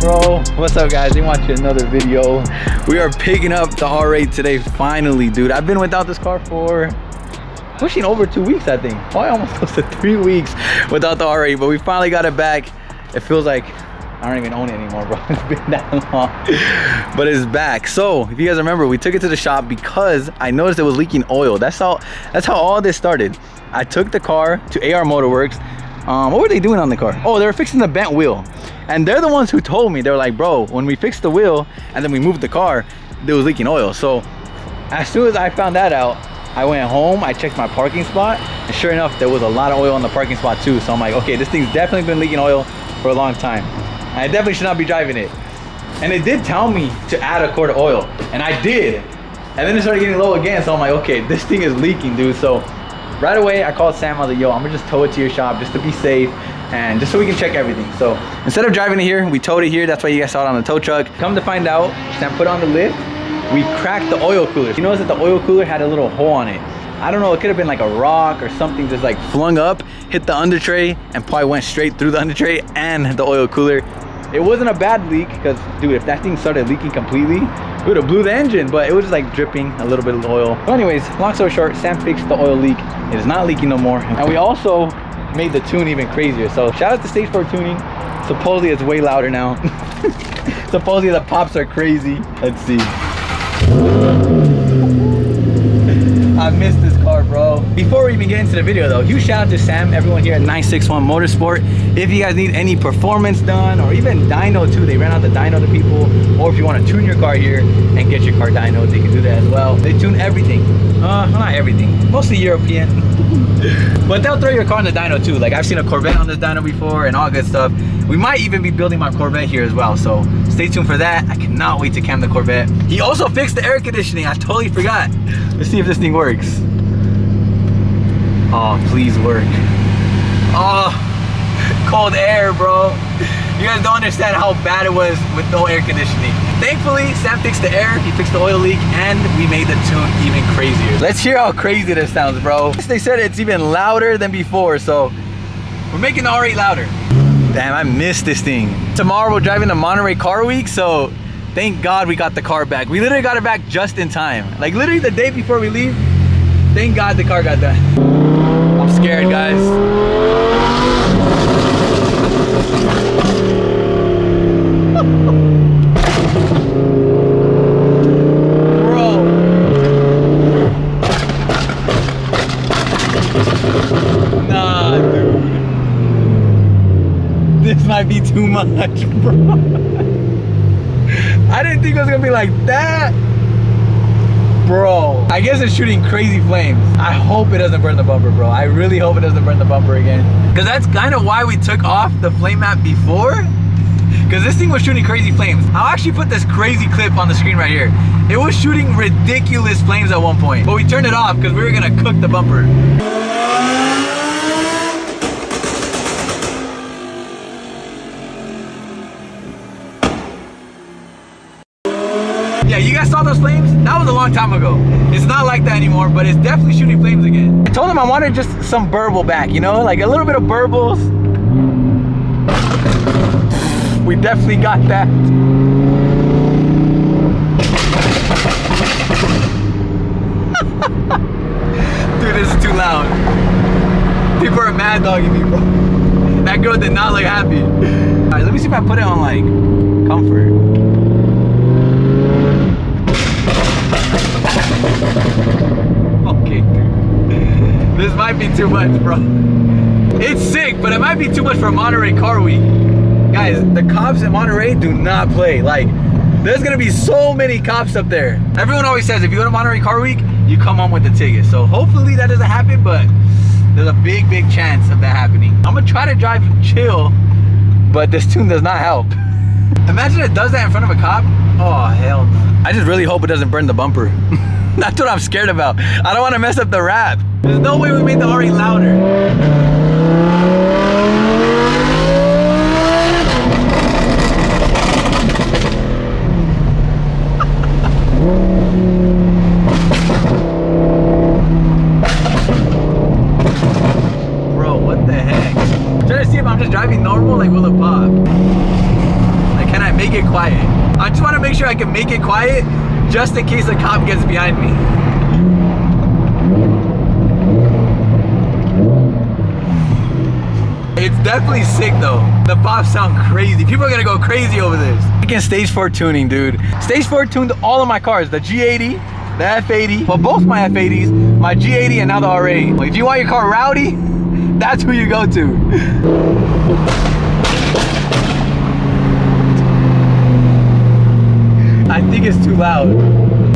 bro? What's up, guys? You watching another video? We are picking up the R8 today, finally, dude. I've been without this car for pushing over 2 weeks, I think. Probably almost close to 3 weeks without the R8, but we finally got it back. It feels like I don't even own it anymore, bro. It's been that long, but it's back. So if you guys remember, we took it to the shop because I noticed it was leaking oil. That's how all this started. I took the car to AR Motorworks. What were they doing on the car? Oh, they were fixing the bent wheel. And they're the ones who told me. They were like, bro, when we fixed the wheel and then we moved the car, it was leaking oil. So as soon as I found that out, I went home, I checked my parking spot, and sure enough, there was a lot of oil in the parking spot too. So I'm like, okay, this thing's definitely been leaking oil for a long time. I definitely should not be driving it. And it did tell me to add a quart of oil, and I did. And then it started getting low again, so I'm like, okay, this thing is leaking, dude. So right away, I called Sam. I was like, yo, I'm gonna just tow it to your shop just to be safe and just so we can check everything. So instead of driving it here, we towed it here. That's why you guys saw it on the tow truck. Come to find out, Sam put on the lift. We cracked the oil cooler. You notice that the oil cooler had a little hole on it. I don't know, it could have been like a rock or something just like flung up, hit the under tray, and probably went straight through the under tray and the oil cooler. It wasn't a bad leak because, dude, if that thing started leaking completely, it would have blew the engine, but it was just like dripping a little bit of oil. So anyways, long story short, Sam fixed the oil leak. It is not leaking no more. And we also made the tune even crazier. So shout out to Stage 4 Tuning. Supposedly it's way louder now. Supposedly the pops are crazy. Let's see. I missed this car, bro. Before we even get into the video though, huge shout out to Sam, everyone here at 961 Motorsport. If you guys need any performance done or even dyno too, they ran out the dyno to people. Or if you want to tune your car here and get your car dynoed, they can do that as well. They tune everything. Not everything, mostly European. But they'll throw your car in the dyno too. Like I've seen a Corvette on this dyno before and all good stuff. We might even be building my Corvette here as well, so stay tuned for that. I cannot wait to cam the Corvette. He also fixed the air conditioning. I totally forgot. Let's see if this thing works. Oh, please work. Oh, cold air, bro. You guys don't understand how bad it was with no air conditioning. Thankfully, Sam fixed the air, he fixed the oil leak, and we made the tune even crazier. Let's hear how crazy this sounds, bro. They said it's even louder than before, so we're making the R8 louder. Damn, I missed this thing. Tomorrow we're driving to Monterey Car Week, so thank God we got the car back. We literally got it back just in time. Like literally the day before we leave, thank God the car got done. I'm scared, guys. Bro. Nah, dude. This might be too much, bro. I didn't think it was gonna be like that. Bro, I guess it's shooting crazy flames. I hope it doesn't burn the bumper, bro. I really hope it doesn't burn the bumper again. Because that's kind of why we took off the flame map before. Because this thing was shooting crazy flames. I'll actually put this crazy clip on the screen right here. It was shooting ridiculous flames at one point. But we turned it off because we were gonna cook the bumper. Yeah, you guys saw those flames? That was a long time ago. It's not like that anymore, but it's definitely shooting flames again. I told him I wanted just some burble back, you know? Like a little bit of burbles. We definitely got that. Dude, this is too loud. People are mad dogging me, bro. That girl did not look happy. All right, let me see if I put it on like comfort. Okay, dude. This might be too much, bro. It's sick, but it might be too much for Monterey Car Week. Guys, the cops in Monterey do not play. Like, there's gonna be so many cops up there. Everyone always says if you go to Monterey Car Week, you come home with the ticket. So hopefully that doesn't happen, but there's a big, big chance of that happening. I'm gonna try to drive chill, but this tune does not help. Imagine it does that in front of a cop. Oh, hell no. I just really hope it doesn't burn the bumper. That's what I'm scared about. I don't want to mess up the wrap. There's no way we made the R8 louder. Bro, what the heck? I'm trying to see if I'm just driving normal, like will it pop? Like, can I make can make it quiet just in case a cop gets behind me. It's definitely sick though. The pops sound crazy. People are gonna go crazy over this. Freaking stage 4 tuning, dude. Stage 4 tuned all of my cars. The G80, the F80, well, both my F80s, my G80, and now the R8. If you want your car rowdy, that's who you go to. I think it's too loud.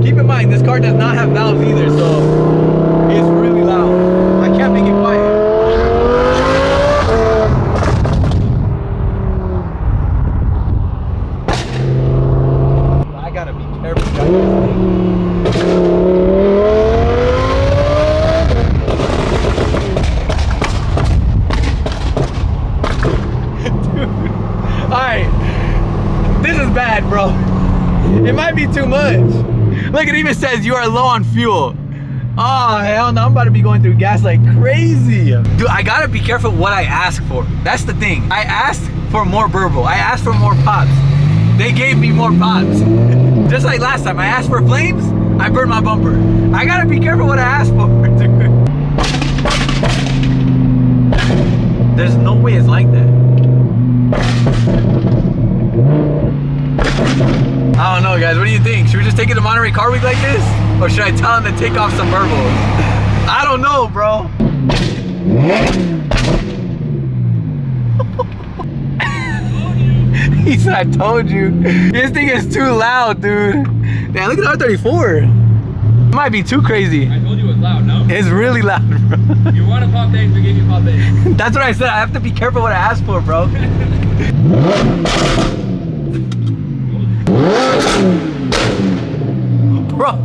Keep in mind, this car does not have valves either, so it's really loud. I can't make it quiet. I gotta be careful driving this thing. Dude, alright. This is bad, bro. It might be too much. Look, it even says you are low on fuel. Oh, hell no, I'm about to be going through gas like crazy. Dude, I gotta be careful what I ask for. That's the thing. I asked for more burble. I asked for more pops. They gave me more pops. Just like last time, I asked for flames, I burned my bumper. I gotta be careful what I ask for, dude. There's no way it's like that. I don't know, guys. What do you think? Should we just take it to Monterey Car Week like this? Or should I tell him to take off some burbles? I don't know, bro. He said, I told you. This thing is too loud, dude. Damn, look at R34. It might be too crazy. I told you it was loud, no? It's really loud, bro. You want to pop things, we gave you pop things. That's what I said. I have to be careful what I ask for, bro. Bro,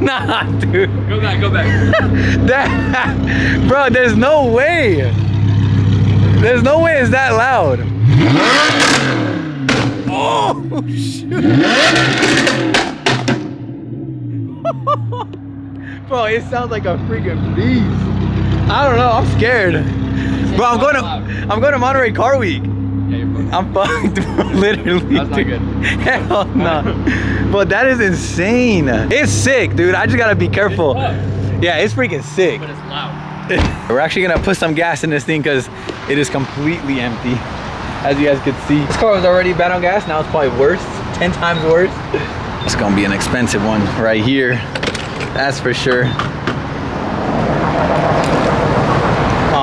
nah, dude. Go back, go back. Bro, there's no way. There's no way it's that loud. Oh, shoot. Bro, it sounds like a freaking beast. I don't know, I'm scared. Bro, I'm going to Monterey Car Week. Yeah, you're fucked. I'm fucked, bro, literally. That's not good. Hell no. But that is insane. It's sick, dude. I just gotta be careful. Yeah, it's freaking sick. But it's loud. We're actually gonna put some gas in this thing because it is completely empty. As you guys could see. This car was already bad on gas. Now it's probably worse. 10 times worse. It's gonna be an expensive one right here. That's for sure.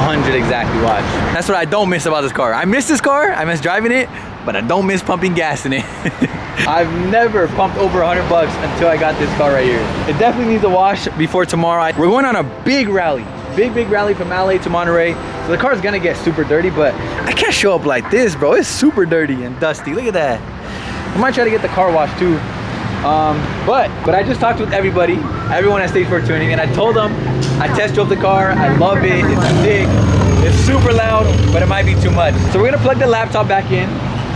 100 exactly, watch. That's what I don't miss about this car. I miss this car, I miss driving it, but I don't miss pumping gas in it. I've never pumped over 100 bucks until I got this car right here. It definitely needs a wash before tomorrow. We're going on a big rally. Big rally from LA to Monterey. So the car's gonna get super dirty, but I can't show up like this, bro. It's super dirty and dusty. Look at that. I might try to get the car washed too. But I just talked with everyone at Stage 4 Tuning, and I told them I test drove the car, I love it, it's sick, it's super loud, but it might be too much. So we're gonna plug the laptop back in,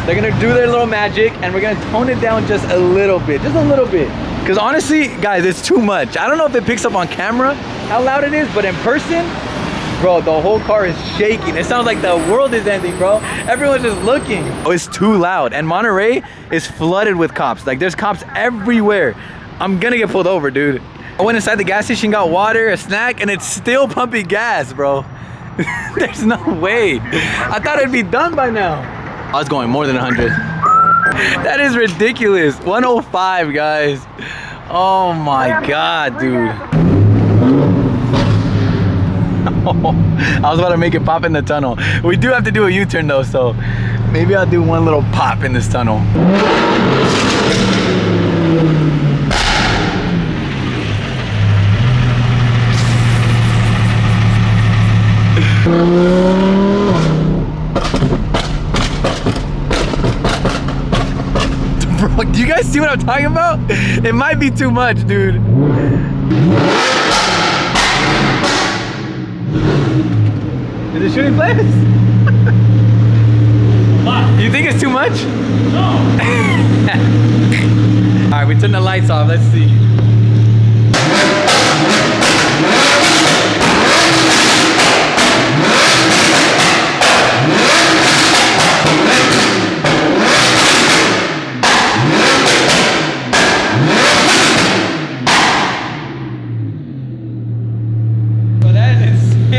they're gonna do their little magic, and we're gonna tone it down just a little bit. Because honestly, guys, it's too much. I don't know if it picks up on camera how loud it is, but in person, bro, the whole car is shaking. It sounds like the world is ending, bro. Everyone's just looking. Oh, it's too loud. And Monterey is flooded with cops. Like, there's cops everywhere. I'm gonna get pulled over, dude. I went inside the gas station, got water, a snack, and it's still pumping gas, bro. There's no way. I thought it'd be done by now. I was going more than 100. That is ridiculous. 105, guys. Oh my God, dude. I was about to make it pop in the tunnel. We do have to do a U-turn though, so maybe I'll do one little pop in this tunnel. Bro, do you guys see what I'm talking about? It might be too much, dude. Is it shooting flames? You think it's too much? No. Alright, we turned the lights off. Let's see.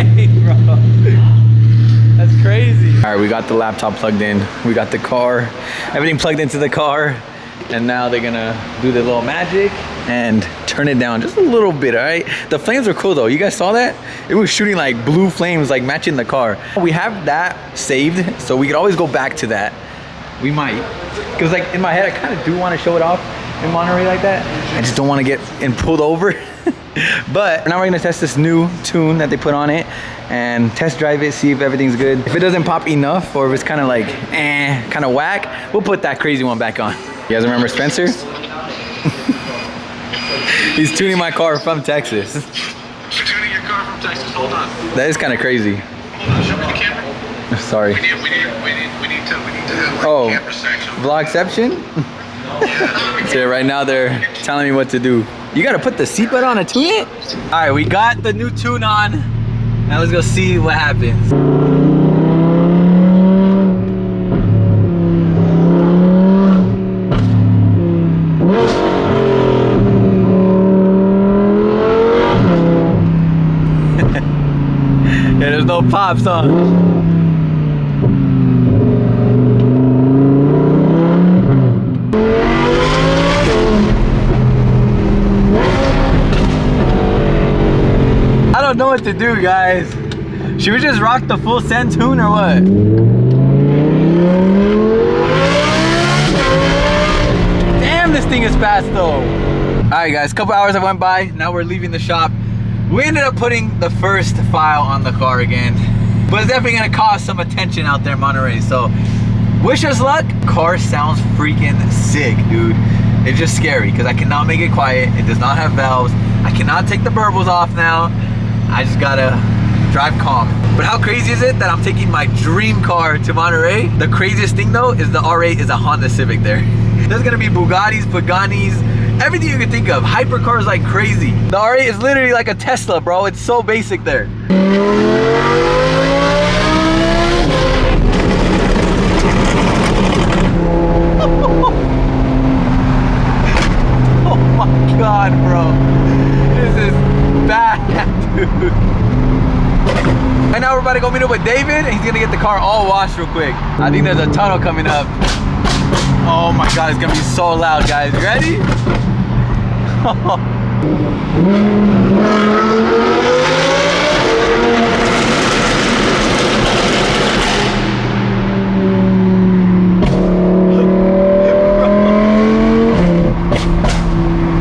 way, bro. That's crazy. All right, we got the laptop plugged in. We got the car, everything plugged into the car. And now they're gonna do the little magic and turn it down just a little bit, all right? The flames are cool though. You guys saw that? It was shooting like blue flames, like matching the car. We have that saved, so we could always go back to that. We might. Because like in my head, I kind of do want to show it off in Monterey like that. I just don't want to get pulled over. But now we're gonna test this new tune that they put on it and test drive it, see if everything's good. If it doesn't pop enough or if it's kind of like, kind of whack, we'll put that crazy one back on. You guys remember Spencer? He's tuning my car from Texas. You're tuning your car from Texas. Hold on. That is kind of crazy. Hold on. Show me the camera. Sorry. We need to have Oh, like camera section. vlogception? Yeah. So right now they're telling me what to do. You gotta put the seatbelt on and tune it? All right, we got the new tune on. Now let's go see what happens. Yeah, there's no pops on. I don't know what to do, guys. Should we just rock the full send tune or what? Damn, this thing is fast though. All right, guys, a couple hours have went by. Now we're leaving the shop. We ended up putting the first file on the car again, but it's definitely gonna cause some attention out there in Monterey. So wish us luck. Car sounds freaking sick, dude. It's just scary because I cannot make it quiet. It does not have valves. I cannot take the burbles off now. I just gotta drive calm. But how crazy is it that I'm taking my dream car to Monterey? The craziest thing though is the R8 is a Honda Civic there. There's gonna be Bugattis, Paganis, everything you can think of. Hypercars like crazy. The R8 is literally like a Tesla, bro. It's so basic there. Oh my God, bro. This is bad, dude. And now we're about to go meet up with David, and he's gonna get the car all washed real quick. I think there's a tunnel coming up. Oh my God, it's gonna be so loud, guys. You ready?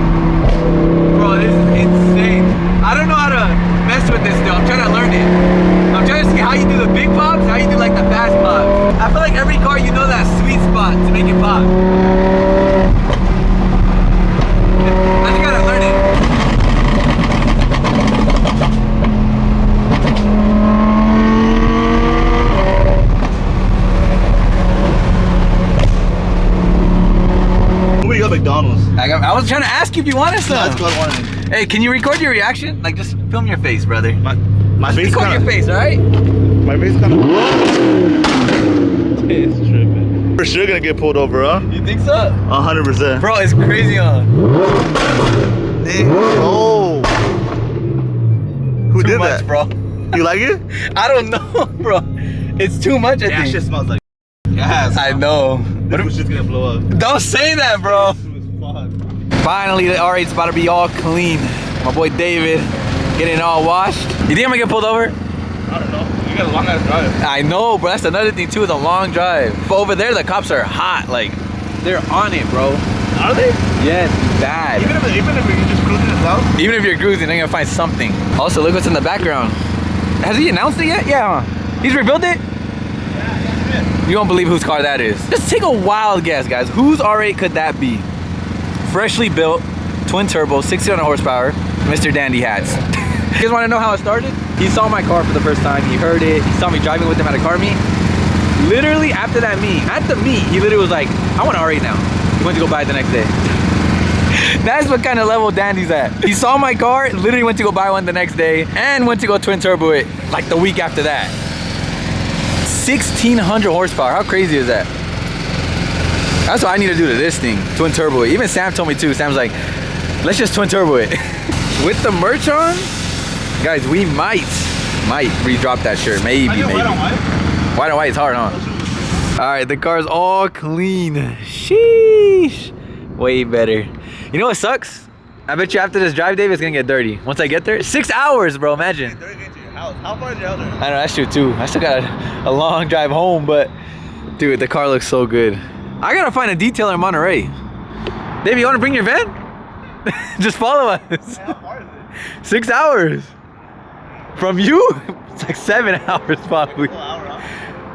Bro, this is insane. I don't know how to mess with this still. I'm trying to learn it. I'm trying to see how you do the big pops, how you do like the fast pops. I feel like every car you know that sweet spot to make it pop. I just gotta learn it. We got McDonald's. I was trying to ask you if you wanted some. That's what I wanted. Hey, can you record your reaction? Like, just film your face, brother. My face Record kinda, your face, all right? My face kind of. It's tripping. For sure gonna get pulled over, huh? You think so? 100%. Bro, it's crazy, huh? Oh. Who Too did much, that? bro. You like it? I don't know, bro. It's too much, I That think. shit smells like gas. I know. This was just gonna blow up. Don't say that, bro. Finally, the R8's about to be all clean. My boy David getting it all washed. You think I'm gonna get pulled over? I don't know. You got a long ass drive. I know, bro. That's another thing too, is a long drive. But over there, the cops are hot. Like, they're on it, bro. Are they? Yes, bad. Even if you're just cruising it out? Even if you're cruising, they're gonna find something. Also, look what's in the background. Has he announced it yet? Yeah, huh? He's rebuilt it? You won't believe whose car that is. Just take a wild guess, guys. Whose R8 could that be? Freshly built, twin turbo, 600 horsepower, Mr. Dandy Hats. You guys wanna know how it started? He saw my car for the first time, he heard it, he saw me driving with him at a car meet. Literally after that meet, at the meet, he literally was like, I want an R8 now. He went to go buy it the next day. That's what kind of level Dandy's at. He saw my car, literally went to go buy one the next day, and went to go twin turbo it like the week after that. 1,600 horsepower, how crazy is that? That's what I need to do to this thing, twin turbo it. Even Sam told me too. Sam's like, let's just twin turbo it. With the merch on, guys, we might Might re-drop that shirt. Maybe, I get maybe. white on white. White on white is hard, huh? All right, the car's all clean. Sheesh. Way better. You know what sucks? I bet you after this drive, Dave, it's gonna get dirty. Once I get there, 6 hours, bro, imagine. Dirty get to your house. How far is your house? I know, that's true too. I still got a long drive home, but dude, the car looks so good. I gotta find a detailer in Monterey. Dave, you wanna bring your van? Just follow us. How far is it? 6 hours. From you? It's like 7 hours probably.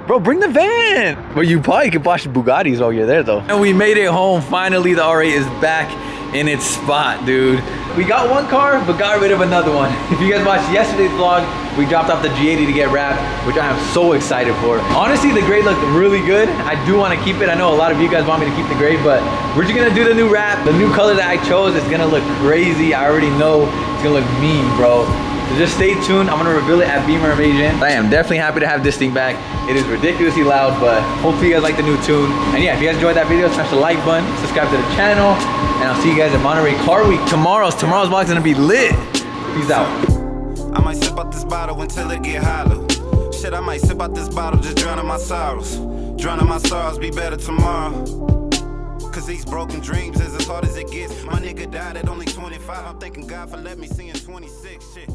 Bro, bring the van. Well, you probably could wash Bugattis while you're there though. And we made it home. Finally, the R8 is back in its spot, dude. We got one car, but got rid of another one. If you guys watched yesterday's vlog, we dropped off the G80 to get wrapped, which I am so excited for. Honestly, the gray looked really good. I do want to keep it. I know a lot of you guys want me to keep the gray, but we're just gonna do the new wrap. The new color that I chose is gonna look crazy. I already know it's gonna look mean, bro. So just stay tuned. I'm gonna reveal it at Beamer Invasion. I am definitely happy to have this thing back. It is ridiculously loud, but hopefully you guys like the new tune. And yeah, if you guys enjoyed that video, smash the like button, subscribe to the channel, and I'll see you guys at Monterey Car Week. Tomorrow's vlog's gonna be lit. Peace out. I might sip out this bottle until it get hollow. Shit, I might sip out this bottle, just drowning my sorrows. Drowning my sorrows, be better tomorrow. Cause these broken dreams is as hard as it gets. My nigga died at only 25. I'm thanking God for letting me see in 26. Shit.